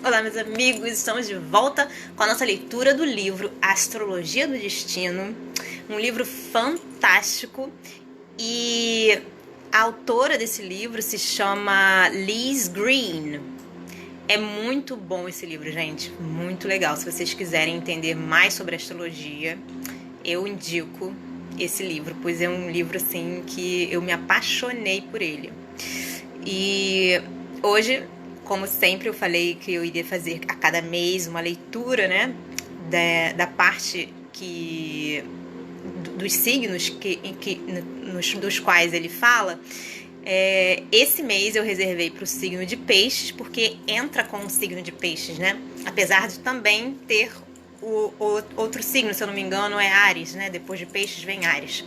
Olá, meus amigos, estamos de volta com a nossa leitura do livro Astrologia do Destino, um livro fantástico, e a autora desse livro se chama Liz Green. É muito bom esse livro, gente, muito legal. Se vocês quiserem entender mais sobre astrologia, eu indico esse livro, pois é um livro assim que eu me apaixonei por ele. E hoje, como sempre, eu falei que eu iria fazer a cada mês uma leitura, né, da parte dos signos dos quais ele fala. Esse mês eu reservei para o signo de Peixes, porque entra com o signo de Peixes, né? Apesar de também ter o outro signo, se eu não me engano, é Áries, né? Depois de Peixes vem Áries.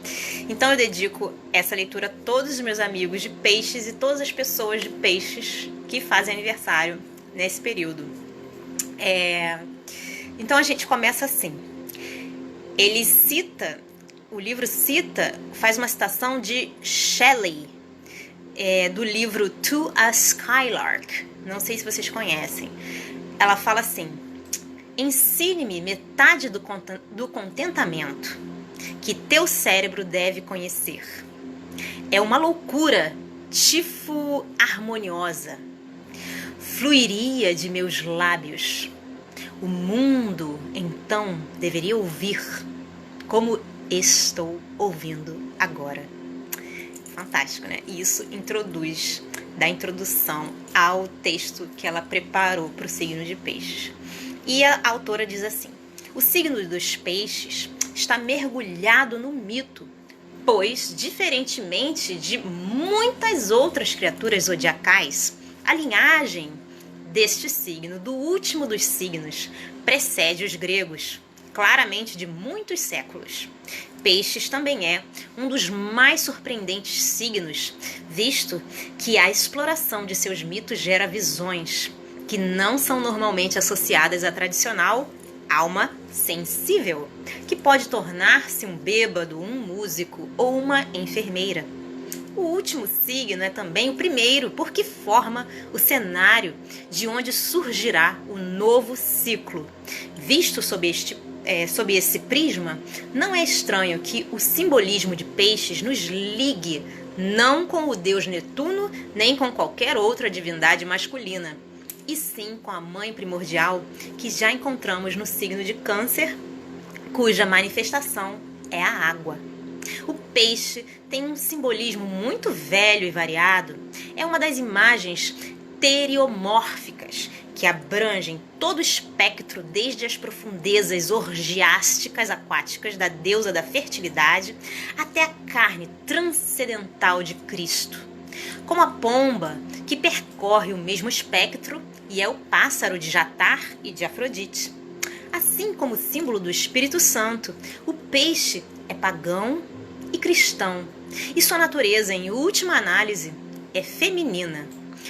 Então eu dedico essa leitura a todos os meus amigos de Peixes e todas as pessoas de Peixes que fazem aniversário nesse período. Então a gente começa assim. O livro faz uma citação de Shelley, do livro To a Skylark. Não sei se vocês conhecem. Ela fala assim: ensine-me metade do contentamento que teu cérebro deve conhecer. É uma loucura tifo-harmoniosa. Fluiria de meus lábios. O mundo, então, deveria ouvir como estou ouvindo agora. Fantástico, né? E isso dá introdução ao texto que ela preparou para o signo de Peixes. E a autora diz assim: o signo dos Peixes está mergulhado no mito, pois, diferentemente de muitas outras criaturas zodiacais, a linhagem deste signo, do último dos signos, precede os gregos, claramente de muitos séculos. Peixes também é um dos mais surpreendentes signos, visto que a exploração de seus mitos gera visões que não são normalmente associadas à tradicional alma sensível, que pode tornar-se um bêbado, um músico ou uma enfermeira. O último signo é também o primeiro, porque forma o cenário de onde surgirá o novo ciclo. Visto sob esse prisma, não é estranho que o simbolismo de Peixes nos ligue não com o deus Netuno, nem com qualquer outra divindade masculina, e sim com a mãe primordial que já encontramos no signo de Câncer, cuja manifestação é a água. O peixe tem um simbolismo muito velho e variado. É uma das imagens teriomórficas que abrangem todo o espectro, desde as profundezas orgiásticas aquáticas da deusa da fertilidade até a carne transcendental de Cristo. Como a pomba, que percorre o mesmo espectro e é o pássaro de Jatar e de Afrodite. Assim como o símbolo do Espírito Santo, o peixe é pagão e cristão, e sua natureza, em última análise, é feminina.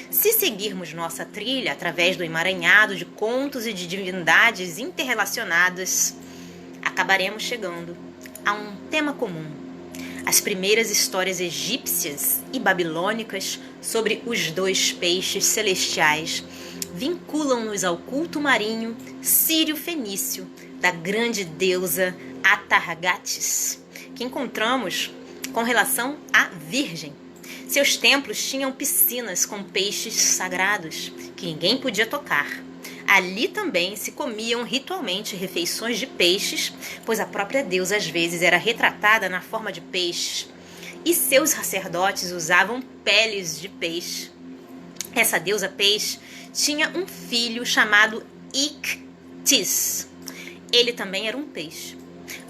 Se seguirmos nossa trilha através do emaranhado de contos e de divindades interrelacionadas, acabaremos chegando a um tema comum: as primeiras histórias egípcias e babilônicas sobre os dois peixes celestiais vinculam-nos ao culto marinho sírio-fenício da grande deusa Atargatis, que encontramos com relação à Virgem. Seus templos tinham piscinas com peixes sagrados que ninguém podia tocar. Ali também se comiam ritualmente refeições de peixes, pois a própria deusa às vezes era retratada na forma de peixe, e seus sacerdotes usavam peles de peixe. Essa deusa peixe tinha um filho chamado Ictis. Ele também era um peixe.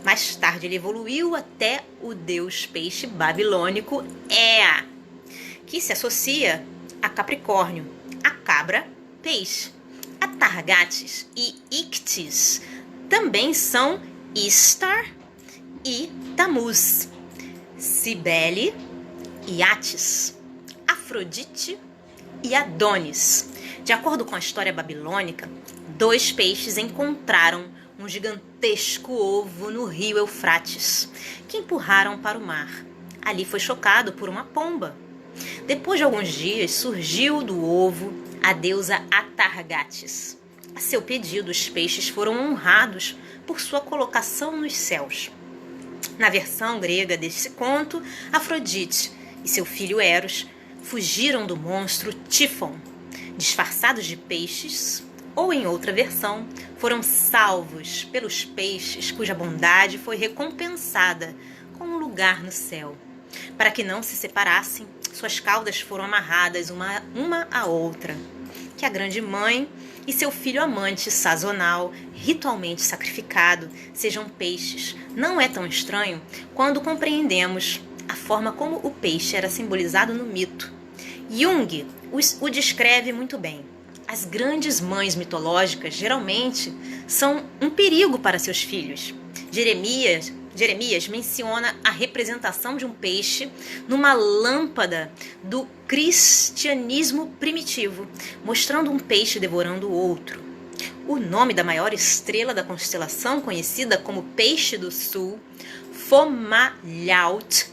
Mais tarde ele evoluiu até o deus peixe babilônico Ea, que se associa a Capricórnio, a cabra peixe. Atargatis e Ictis também são Istar e Tamuz, Cibele e Atis, Afrodite e Adonis. De acordo com a história babilônica, dois peixes encontraram um gigantesco ovo no rio Eufrates, que empurraram para o mar. Ali foi chocado por uma pomba. Depois de alguns dias, surgiu do ovo a deusa Atargatis, A seu pedido, os peixes foram honrados por sua colocação nos céus. Na versão grega deste conto, Afrodite e seu filho Eros fugiram do monstro Tífon, disfarçados de peixes, ou em outra versão, foram salvos pelos peixes cuja bondade foi recompensada com um lugar no céu. Para que não se separassem, suas caudas foram amarradas uma à outra. Que a grande mãe e seu filho amante sazonal, ritualmente sacrificado, sejam peixes, não é tão estranho quando compreendemos a forma como o peixe era simbolizado no mito. Jung o descreve muito bem. As grandes mães mitológicas geralmente são um perigo para seus filhos. Jeremias menciona a representação de um peixe numa lâmpada do cristianismo primitivo, mostrando um peixe devorando o outro. O nome da maior estrela da constelação, conhecida como Peixe do Sul, Fomalhaut,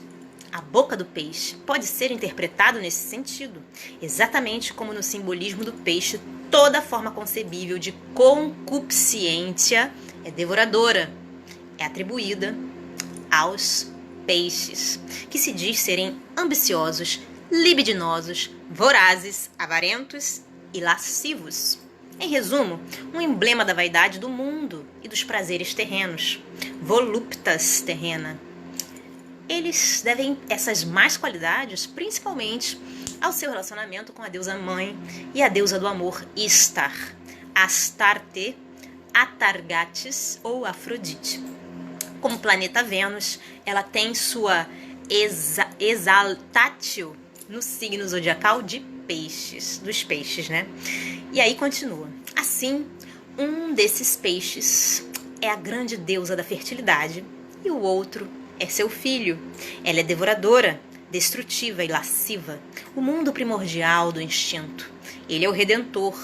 a boca do peixe, pode ser interpretado nesse sentido, exatamente como no simbolismo do peixe, toda forma concebível de concupiscência é devoradora, é atribuída aos peixes, que se diz serem ambiciosos, libidinosos, vorazes, avarentos e lascivos. Em resumo, um emblema da vaidade do mundo e dos prazeres terrenos, voluptas terrena. Eles devem essas más qualidades principalmente ao seu relacionamento com a deusa mãe e a deusa do amor Istar, Astarte, Atargates ou Afrodite. Como planeta Vênus, ela tem sua exaltatio no signo zodiacal de peixes, dos peixes, né? E aí continua. Assim, um desses peixes é a grande deusa da fertilidade e o outro é seu filho. Ela é devoradora, destrutiva e lasciva, o mundo primordial do instinto. Ele é o Redentor,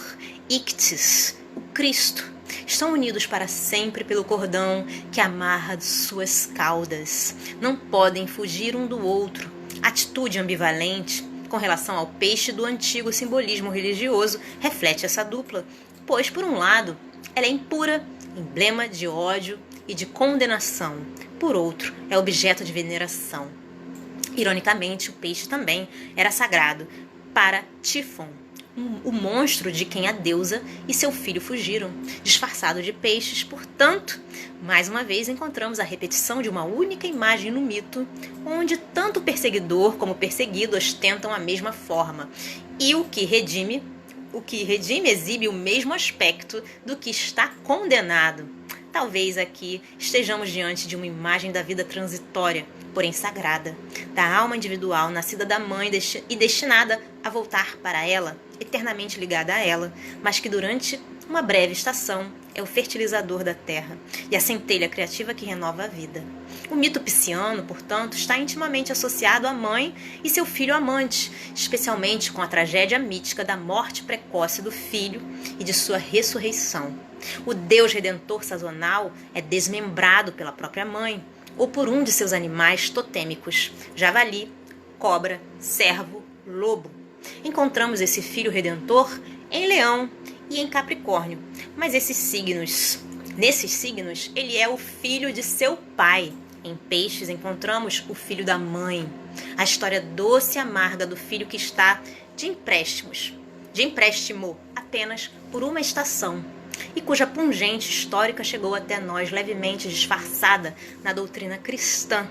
Ictis, o Cristo. Estão unidos para sempre pelo cordão que amarra suas caudas. Não podem fugir um do outro. Atitude ambivalente com relação ao peixe do antigo simbolismo religioso reflete essa dupla, pois, por um lado, ela é impura, emblema de ódio e de condenação. Por outro, é objeto de veneração. Ironicamente, o peixe também era sagrado para Tífon, o monstro de quem a deusa e seu filho fugiram, disfarçado de peixes. Portanto, mais uma vez encontramos a repetição de uma única imagem no mito, onde tanto o perseguidor como o perseguido ostentam a mesma forma, e o que redime exibe o mesmo aspecto do que está condenado. Talvez aqui estejamos diante de uma imagem da vida transitória, porém sagrada, da alma individual nascida da mãe e destinada a voltar para ela, eternamente ligada a ela, mas que durante uma breve estação é o fertilizador da terra e a centelha criativa que renova a vida. O mito pisciano, portanto, está intimamente associado à mãe e seu filho amante, especialmente com a tragédia mítica da morte precoce do filho e de sua ressurreição. O Deus Redentor sazonal é desmembrado pela própria mãe ou por um de seus animais totêmicos, javali, cobra, cervo, lobo. Encontramos esse filho redentor em Leão e em Capricórnio, mas nesses signos, ele é o filho de seu pai. Em Peixes encontramos o filho da mãe, a história doce e amarga do filho que está de empréstimo apenas por uma estação, e cuja pungente histórica chegou até nós levemente disfarçada na doutrina cristã.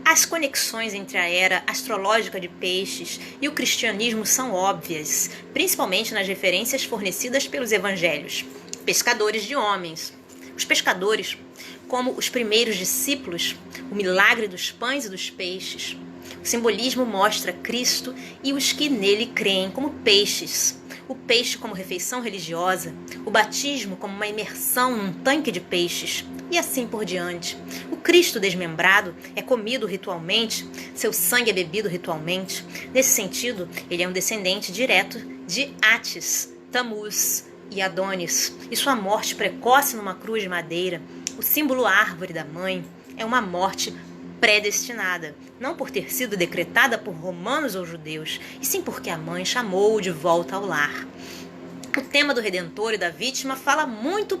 As conexões entre a era astrológica de Peixes e o cristianismo são óbvias, principalmente nas referências fornecidas pelos evangelhos. Pescadores de homens. Os pescadores, como os primeiros discípulos, o milagre dos pães e dos peixes. O simbolismo mostra Cristo e os que nele creem como peixes. O peixe como refeição religiosa, o batismo como uma imersão num tanque de peixes, e assim por diante. O Cristo desmembrado é comido ritualmente, seu sangue é bebido ritualmente. Nesse sentido, ele é um descendente direto de Atis, Tamuz e Adonis, e sua morte precoce numa cruz de madeira, o símbolo árvore da mãe, é uma morte predestinada, não por ter sido decretada por romanos ou judeus, e sim porque a mãe chamou-o de volta ao lar. O tema do Redentor e da vítima fala muito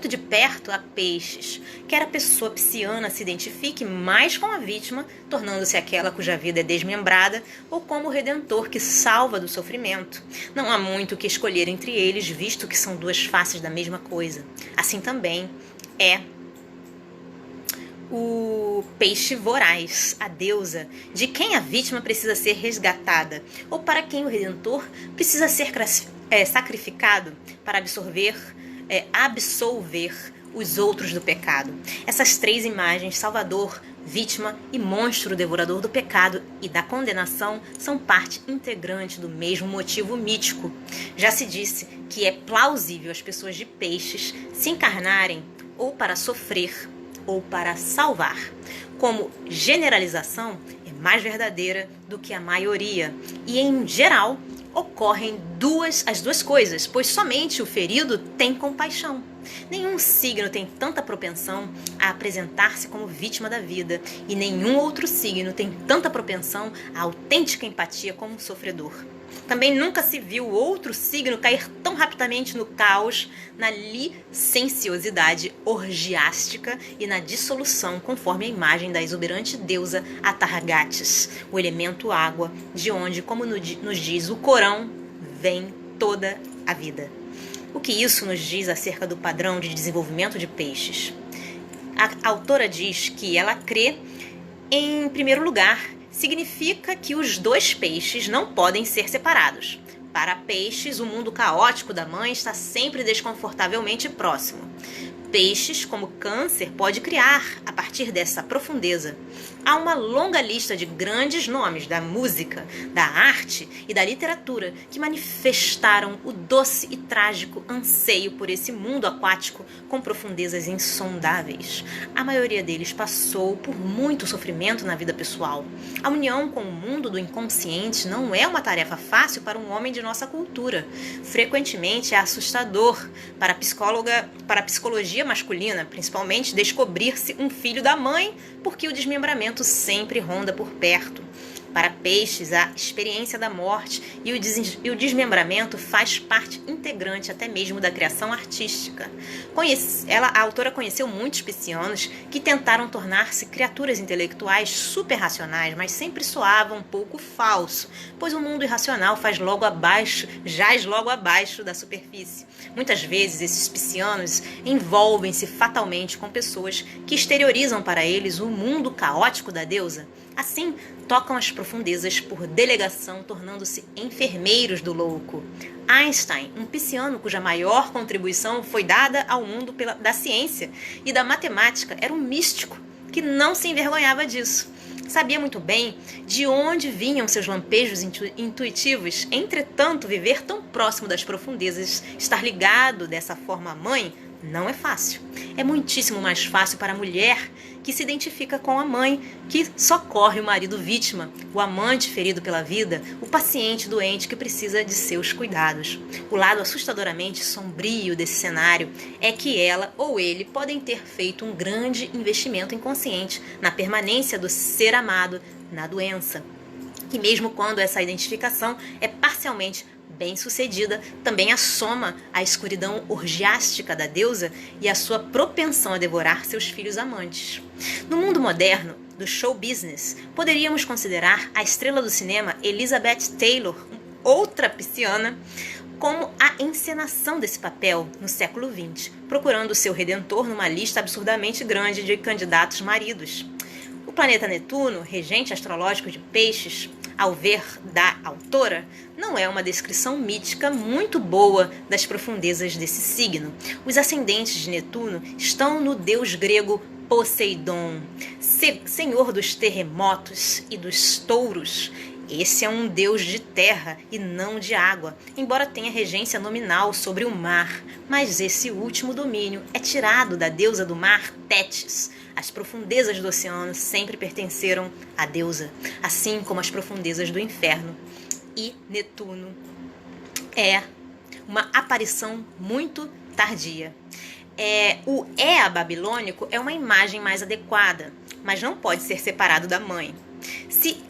de perto a Peixes. Quer a pessoa pisciana se identifique mais com a vítima, tornando-se aquela cuja vida é desmembrada, ou como o Redentor que salva do sofrimento. Não há muito o que escolher entre eles, visto que são duas faces da mesma coisa. Assim também é o peixe voraz, a deusa, de quem a vítima precisa ser resgatada, ou para quem o Redentor precisa ser sacrificado para absolver os outros do pecado. Essas três imagens, Salvador, vítima e monstro devorador do pecado e da condenação, são parte integrante do mesmo motivo mítico. Já se disse que é plausível as pessoas de Peixes se encarnarem ou para sofrer ou para salvar. Como generalização, é mais verdadeira do que a maioria e, em geral, ocorrem as duas coisas, pois somente o ferido tem compaixão. Nenhum signo tem tanta propensão a apresentar-se como vítima da vida, e nenhum outro signo tem tanta propensão à autêntica empatia como sofredor. Também nunca se viu outro signo cair tão rapidamente no caos, na licenciosidade orgiástica e na dissolução, conforme a imagem da exuberante deusa Atargates, o elemento água, de onde, como nos diz o Corão, vem toda a vida. O que isso nos diz acerca do padrão de desenvolvimento de Peixes? A autora diz que ela crê, em primeiro lugar, significa que os dois peixes não podem ser separados. Para Peixes, o mundo caótico da mãe está sempre desconfortavelmente próximo. Peixes, como Câncer, pode criar a partir dessa profundeza. Há uma longa lista de grandes nomes da música, da arte e da literatura que manifestaram o doce e trágico anseio por esse mundo aquático com profundezas insondáveis. A maioria deles passou por muito sofrimento na vida pessoal. A união com o mundo do inconsciente não é uma tarefa fácil para um homem de nossa cultura. Frequentemente é assustador para a psicologia masculina, principalmente, descobrir-se um filho da mãe, porque o desmembramento sempre ronda por perto. Para Peixes, a experiência da morte e o desmembramento faz parte integrante até mesmo da criação artística. A autora conheceu muitos piscianos que tentaram tornar-se criaturas intelectuais super-racionais, mas sempre soava um pouco falso, pois o mundo irracional jaz logo abaixo da superfície. Muitas vezes esses piscianos envolvem-se fatalmente com pessoas que exteriorizam para eles o mundo caótico da deusa. Assim, tocam as profundezas por delegação, tornando-se enfermeiros do louco. Einstein, um pisciano cuja maior contribuição foi dada ao mundo da ciência e da matemática, era um místico que não se envergonhava disso. Sabia muito bem de onde vinham seus lampejos intuitivos. Entretanto, viver tão próximo das profundezas, estar ligado dessa forma à mãe, não é fácil. É muitíssimo mais fácil para a mulher que se identifica com a mãe, que socorre o marido vítima, o amante ferido pela vida, o paciente doente que precisa de seus cuidados. O lado assustadoramente sombrio desse cenário é que ela ou ele podem ter feito um grande investimento inconsciente na permanência do ser amado na doença. E mesmo quando essa identificação é parcialmente bem-sucedida, também assoma a escuridão orgiástica da deusa e a sua propensão a devorar seus filhos amantes. No mundo moderno, do show business, poderíamos considerar a estrela do cinema Elizabeth Taylor, outra pisciana, como a encenação desse papel no século XX, procurando seu redentor numa lista absurdamente grande de candidatos maridos. O planeta Netuno, regente astrológico de Peixes, ao ver da autora, não é uma descrição mítica muito boa das profundezas desse signo. Os ascendentes de Netuno estão no deus grego Poseidon, senhor dos terremotos e dos touros. Esse é um deus de terra e não de água, embora tenha regência nominal sobre o mar. Mas esse último domínio é tirado da deusa do mar, Tétis. As profundezas do oceano sempre pertenceram à deusa, assim como as profundezas do inferno. E Netuno é uma aparição muito tardia. O Ea babilônico é uma imagem mais adequada, mas não pode ser separado da mãe. Se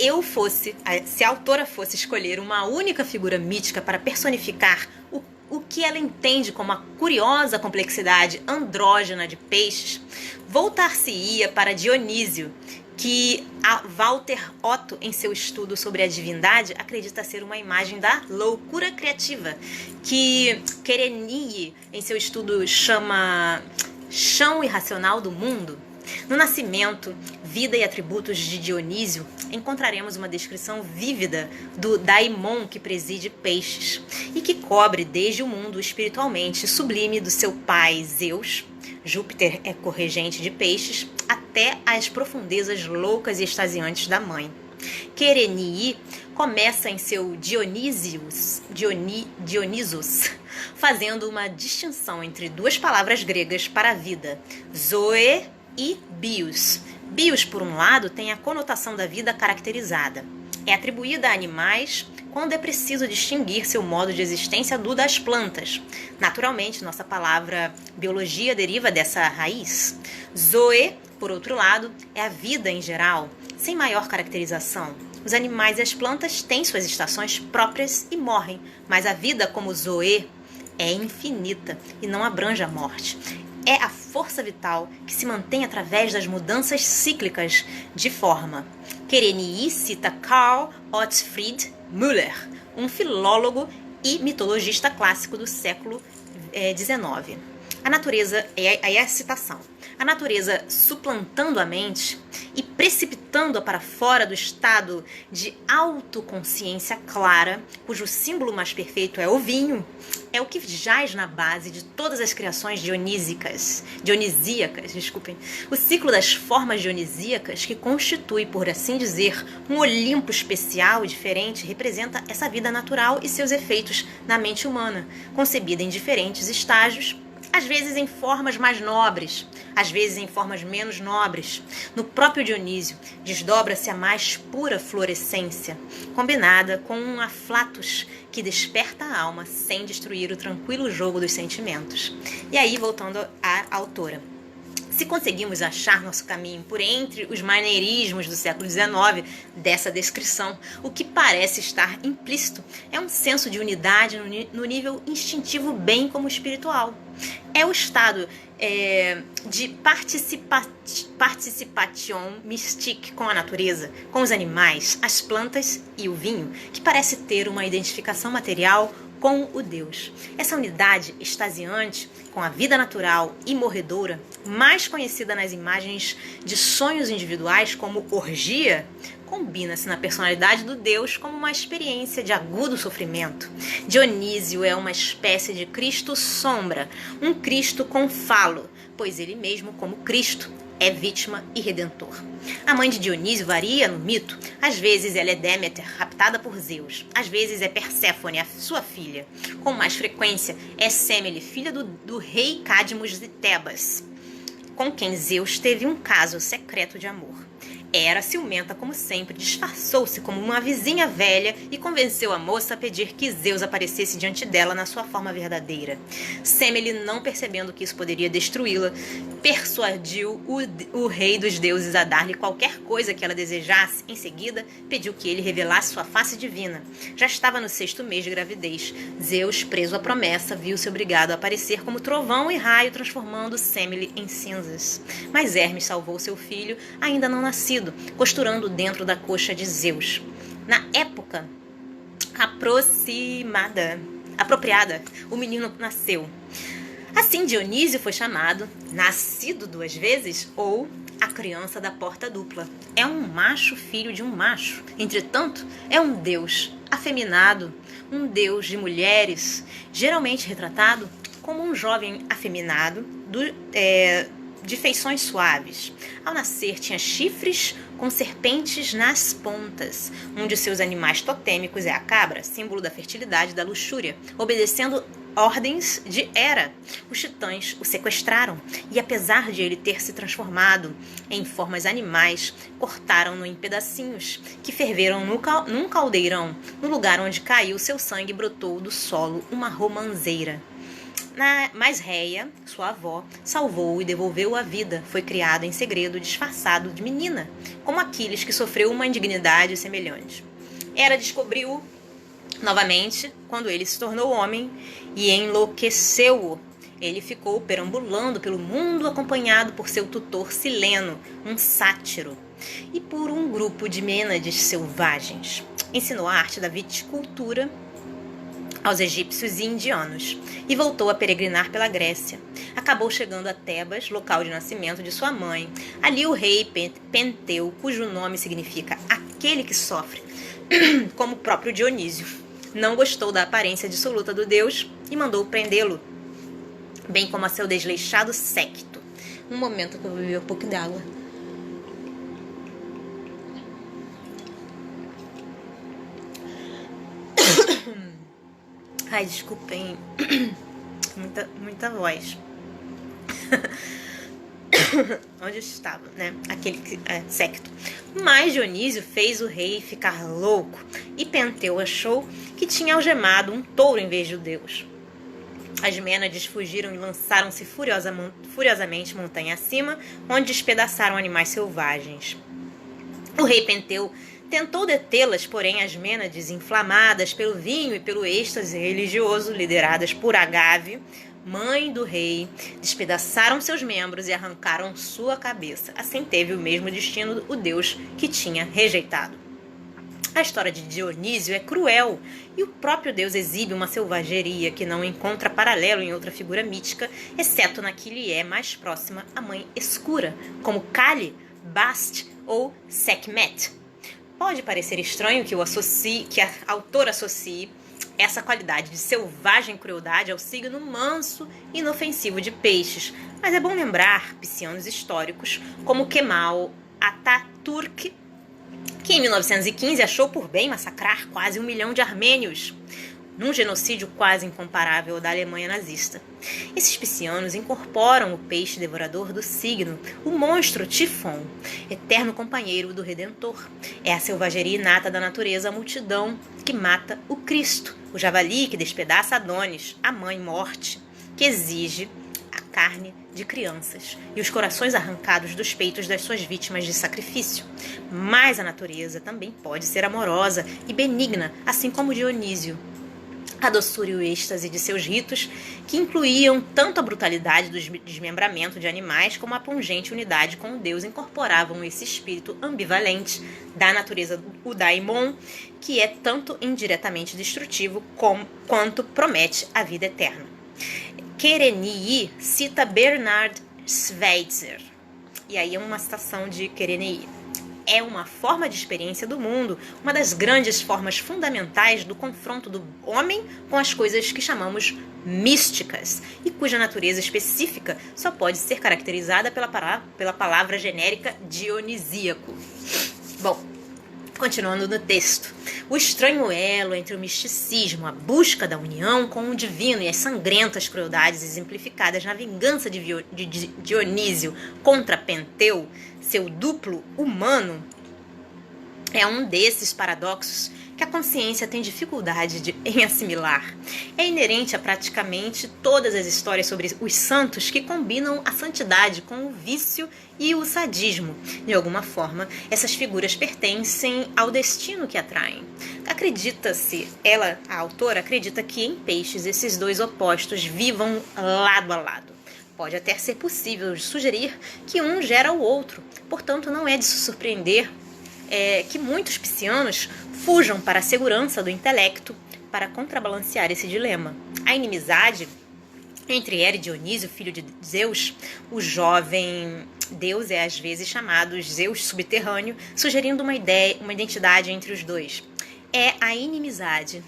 a autora fosse escolher uma única figura mítica para personificar o que ela entende como a curiosa complexidade andrógena de peixes, voltar-se-ia para Dionísio, que a Walter Otto, em seu estudo sobre a divindade, acredita ser uma imagem da loucura criativa, que Querenille, em seu estudo, chama chão irracional do mundo. No nascimento, vida e atributos de Dionísio, encontraremos uma descrição vívida do daimon que preside peixes e que cobre desde o mundo espiritualmente sublime do seu pai Zeus, Júpiter é corregente de peixes, até as profundezas loucas e extasiantes da mãe. Querenille começa em seu Dionysius, fazendo uma distinção entre duas palavras gregas para a vida, zoe e bios. Bios, por um lado, tem a conotação da vida caracterizada. É atribuída a animais quando é preciso distinguir seu modo de existência do das plantas. Naturalmente, nossa palavra biologia deriva dessa raiz. Zoe, por outro lado, é a vida em geral, sem maior caracterização. Os animais e as plantas têm suas estações próprias e morrem, mas a vida como Zoe é infinita e não abrange a morte. É a força vital que se mantém através das mudanças cíclicas de forma. Querenille cita Karl Ottfried Müller, um filólogo e mitologista clássico do século XIX. A natureza, aí é a citação, a natureza suplantando a mente e precipitando-a para fora do estado de autoconsciência clara, cujo símbolo mais perfeito é o vinho, é o que jaz na base de todas as criações dionisíacas. O ciclo das formas dionisíacas, que constitui, por assim dizer, um Olimpo especial e diferente, representa essa vida natural e seus efeitos na mente humana, concebida em diferentes estágios, às vezes em formas mais nobres, às vezes em formas menos nobres. No próprio Dionísio, desdobra-se a mais pura fluorescência, combinada com um aflatus que desperta a alma sem destruir o tranquilo jogo dos sentimentos. E aí, voltando à autora. Se conseguimos achar nosso caminho por entre os maneirismos do século XIX dessa descrição, o que parece estar implícito é um senso de unidade no nível instintivo bem como espiritual. É o estado de participation mystique com a natureza, com os animais, as plantas e o vinho, que parece ter uma identificação material com o Deus. Essa unidade extasiante com a vida natural e morredoura, mais conhecida nas imagens de sonhos individuais como orgia, combina-se na personalidade do Deus como uma experiência de agudo sofrimento. Dionísio é uma espécie de Cristo sombra, um Cristo com falo, pois ele mesmo, como Cristo, é vítima e redentor. A mãe de Dionísio varia no mito. Às vezes ela é Deméter, raptada por Zeus. Às vezes é Perséfone, a sua filha. Com mais frequência é Semele, filha do rei Cadmus de Tebas, com quem Zeus teve um caso secreto de amor. Era ciumenta como sempre, disfarçou-se como uma vizinha velha e convenceu a moça a pedir que Zeus aparecesse diante dela na sua forma verdadeira. Semele, não percebendo que isso poderia destruí-la, persuadiu o rei dos deuses a dar-lhe qualquer coisa que ela desejasse. Em seguida, pediu que ele revelasse sua face divina. Já estava no 6º mês de gravidez. Zeus, preso à promessa, viu-se obrigado a aparecer como trovão e raio, transformando Semele em cinzas. Mas Hermes salvou seu filho, ainda não nascido, costurando dentro da coxa de Zeus. Na época apropriada, o menino nasceu. Assim, Dionísio foi chamado nascido 2 vezes ou a criança da porta dupla. É um macho filho de um macho. Entretanto, é um deus afeminado, um deus de mulheres, geralmente retratado como um jovem afeminado de feições suaves. Ao nascer, tinha chifres com serpentes nas pontas. Um de seus animais totêmicos é a cabra, símbolo da fertilidade e da luxúria, obedecendo ordens de Hera. Os titãs o sequestraram e, apesar de ele ter se transformado em formas animais, cortaram-no em pedacinhos que ferveram num caldeirão. No lugar onde caiu seu sangue, brotou do solo uma romanceira. Mas Réia, sua avó, salvou-o e devolveu-o à vida. Foi criado em segredo, disfarçado de menina, como Aquiles, que sofreu uma indignidade semelhante. Hera descobriu novamente quando ele se tornou homem e enlouqueceu-o. Ele ficou perambulando pelo mundo acompanhado por seu tutor Sileno, um sátiro, e por um grupo de mênades selvagens. Ensinou a arte da viticultura aos egípcios e indianos, e voltou a peregrinar pela Grécia. Acabou chegando a Tebas, local de nascimento de sua mãe. Ali o rei Penteu, cujo nome significa aquele que sofre, como o próprio Dionísio, não gostou da aparência dissoluta do deus e mandou prendê-lo, bem como a seu desleixado séquito. Um momento que eu vou beber um pouco d'água. Ai, desculpem. Muita voz. Onde eu estava, né? Aquele séquito. Mas Dionísio fez o rei ficar louco, e Penteu achou que tinha algemado um touro em vez de Deus. As mênades fugiram e lançaram-se furiosamente montanha acima, onde despedaçaram animais selvagens. O rei Penteu tentou detê-las, porém as mênades, inflamadas pelo vinho e pelo êxtase religioso, lideradas por Agave, mãe do rei, despedaçaram seus membros e arrancaram sua cabeça. Assim teve o mesmo destino o deus que tinha rejeitado. A história de Dionísio é cruel, e o próprio deus exibe uma selvageria que não encontra paralelo em outra figura mítica, exceto na que lhe é mais próxima a mãe escura, como Kali, Bast ou Sekhmet. Pode parecer estranho que a autora associe essa qualidade de selvagem crueldade ao signo manso e inofensivo de peixes, mas é bom lembrar piscianos históricos como Kemal Atatürk, que em 1915 achou por bem massacrar quase 1 milhão de armênios, num genocídio quase incomparável ao da Alemanha nazista. Esses piscianos incorporam o peixe devorador do signo, o monstro Tifon, eterno companheiro do Redentor. É a selvageria inata da natureza, a multidão que mata o Cristo, o javali que despedaça Adonis, a mãe morte, que exige a carne de crianças e os corações arrancados dos peitos das suas vítimas de sacrifício. Mas a natureza também pode ser amorosa e benigna, assim como Dionísio. A doçura e o êxtase de seus ritos, que incluíam tanto a brutalidade do desmembramento de animais como a pungente unidade com o Deus, incorporavam esse espírito ambivalente da natureza, o daimon, que é tanto indiretamente destrutivo quanto promete a vida eterna. Kerenii cita Bernard Schweitzer, e aí é uma citação de Kerenii. É uma forma de experiência do mundo, uma das grandes formas fundamentais do confronto do homem com as coisas que chamamos místicas, e cuja natureza específica só pode ser caracterizada pela palavra genérica dionisíaco. Bom, continuando no texto. O estranho elo entre o misticismo, a busca da união com o divino e as sangrentas crueldades exemplificadas na vingança de Dionísio contra Penteu, seu duplo humano, é um desses paradoxos que a consciência tem dificuldade em assimilar. É inerente a praticamente todas as histórias sobre os santos que combinam a santidade com o vício e o sadismo. De alguma forma, essas figuras pertencem ao destino que atraem. A autora acredita que em peixes esses dois opostos vivam lado a lado. Pode até ser possível sugerir que um gera o outro, portanto não é de se surpreender que muitos piscianos fujam para a segurança do intelecto para contrabalancear esse dilema. A inimizade entre Hera e Dionísio, filho de Zeus, o jovem deus é às vezes chamado Zeus subterrâneo, sugerindo uma identidade entre os dois. É a inimizade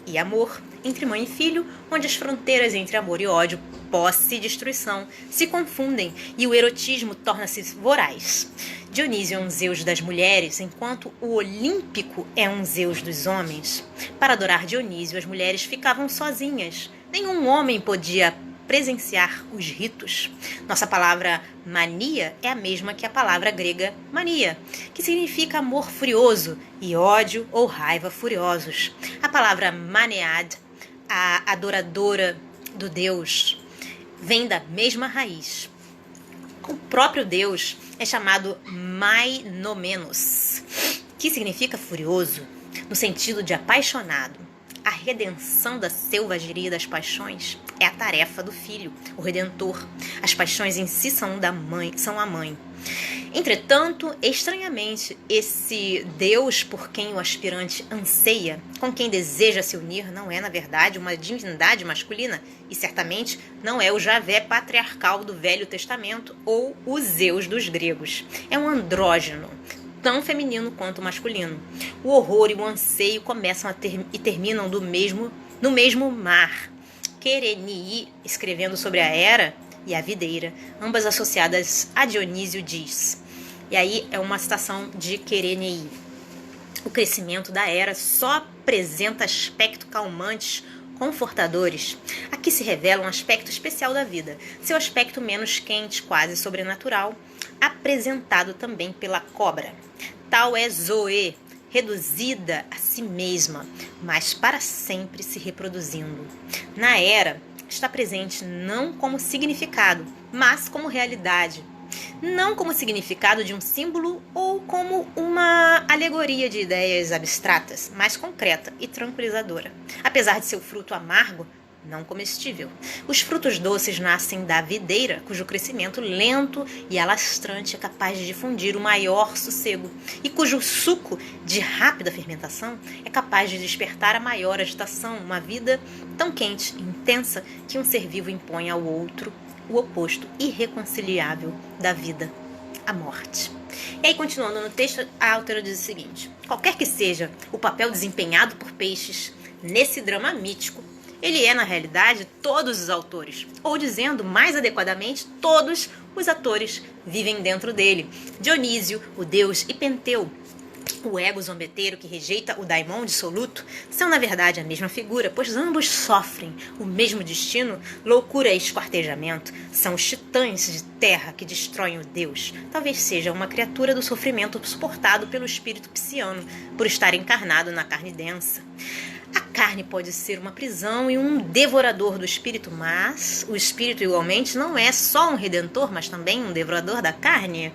e amor entre mãe e filho, onde as fronteiras entre amor e ódio, posse e destruição se confundem e o erotismo torna-se voraz. Dionísio é um Zeus das mulheres, enquanto o Olímpico é um Zeus dos homens. Para adorar Dionísio, as mulheres ficavam sozinhas. Nenhum homem podia presenciar os ritos. Nossa palavra mania é a mesma que a palavra grega mania, que significa amor furioso e ódio ou raiva furiosos. A palavra manead, a adoradora do Deus vem da mesma raiz. O próprio Deus é chamado Mainomenos, que significa furioso, no sentido de apaixonado. A redenção da selvageria das paixões é a tarefa do Filho, o Redentor. As paixões em si são a mãe. Entretanto, estranhamente, esse Deus por quem o aspirante anseia, com quem deseja se unir, não é, na verdade, uma divindade masculina e certamente não é o Javé patriarcal do Velho Testamento ou o Zeus dos gregos. É um andrógeno, tão feminino quanto masculino. O horror e o anseio começam e terminam no mesmo mar. Querenii, escrevendo sobre a Hera e a videira, ambas associadas a Dionísio, diz, e aí é uma citação de Querenii: o crescimento da Hera só apresenta aspectos calmantes, confortadores. Aqui se revela um aspecto especial da vida, seu aspecto menos quente, quase sobrenatural, apresentado também pela cobra. Tal é Zoe, reduzida a si mesma, mas para sempre se reproduzindo. Na Hera está presente não como significado, mas como realidade. Não como significado de um símbolo ou como uma alegoria de ideias abstratas, mas concreta e tranquilizadora. Apesar de seu fruto amargo, não comestível. Os frutos doces nascem da videira, cujo crescimento lento e alastrante é capaz de difundir o maior sossego, e cujo suco, de rápida fermentação, é capaz de despertar a maior agitação, uma vida tão quente e intensa que um ser vivo impõe ao outro o oposto irreconciliável da vida, a morte. E aí, continuando no texto, a autora diz o seguinte: qualquer que seja o papel desempenhado por Peixes nesse drama mítico, ele é, na realidade, todos os autores, ou dizendo mais adequadamente, todos os atores vivem dentro dele. Dionísio, o deus, e Penteu, o ego zombeteiro que rejeita o daimon dissoluto, são na verdade a mesma figura, pois ambos sofrem o mesmo destino, loucura e esquartejamento. São os titãs de terra que destroem o Deus. Talvez seja uma criatura do sofrimento suportado pelo espírito psiano, por estar encarnado na carne densa. A carne pode ser uma prisão e um devorador do espírito, mas o espírito igualmente não é só um redentor, mas também um devorador da carne.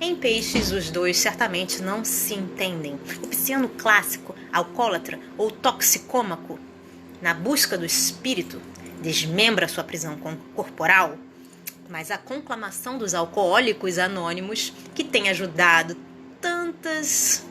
Em Peixes, os dois certamente não se entendem. O psiano clássico, alcoólatra ou toxicômaco, na busca do espírito, desmembra sua prisão corporal, mas a conclamação dos alcoólicos anônimos, que tem ajudado tantas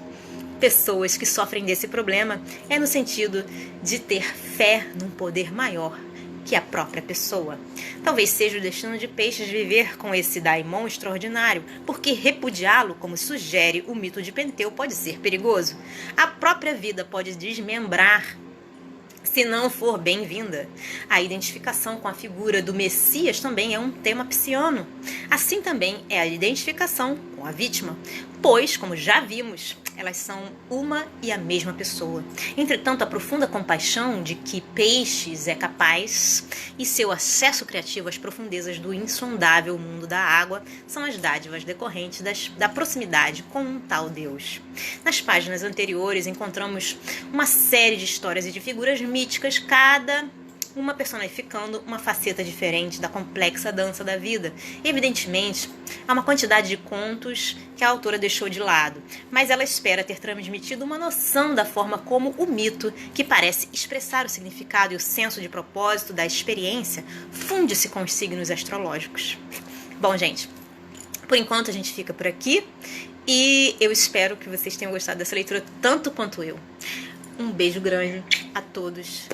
pessoas que sofrem desse problema, é no sentido de ter fé num poder maior que a própria pessoa. Talvez seja o destino de Peixes viver com esse daimon extraordinário, porque repudiá-lo, como sugere o mito de Penteu, pode ser perigoso. A própria vida pode desmembrar se não for bem-vinda. A identificação com a figura do Messias também é um tema psiano. Assim também é a identificação com a vítima, pois, como já vimos, elas são uma e a mesma pessoa. Entretanto, a profunda compaixão de que Peixes é capaz e seu acesso criativo às profundezas do insondável mundo da água são as dádivas decorrentes da proximidade com um tal Deus. Nas páginas anteriores encontramos uma série de histórias e de figuras míticas, cada uma personificando uma faceta diferente da complexa dança da vida. Evidentemente, há uma quantidade de contos que a autora deixou de lado, mas ela espera ter transmitido uma noção da forma como o mito, que parece expressar o significado e o senso de propósito da experiência, funde-se com os signos astrológicos. Bom, gente, por enquanto a gente fica por aqui e eu espero que vocês tenham gostado dessa leitura tanto quanto eu. Um beijo grande a todos.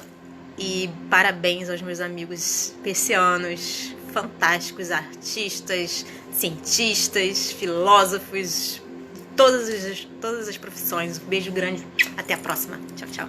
E parabéns aos meus amigos piscianos, fantásticos artistas, cientistas, filósofos, todas as profissões. Um beijo grande, até a próxima. Tchau, tchau.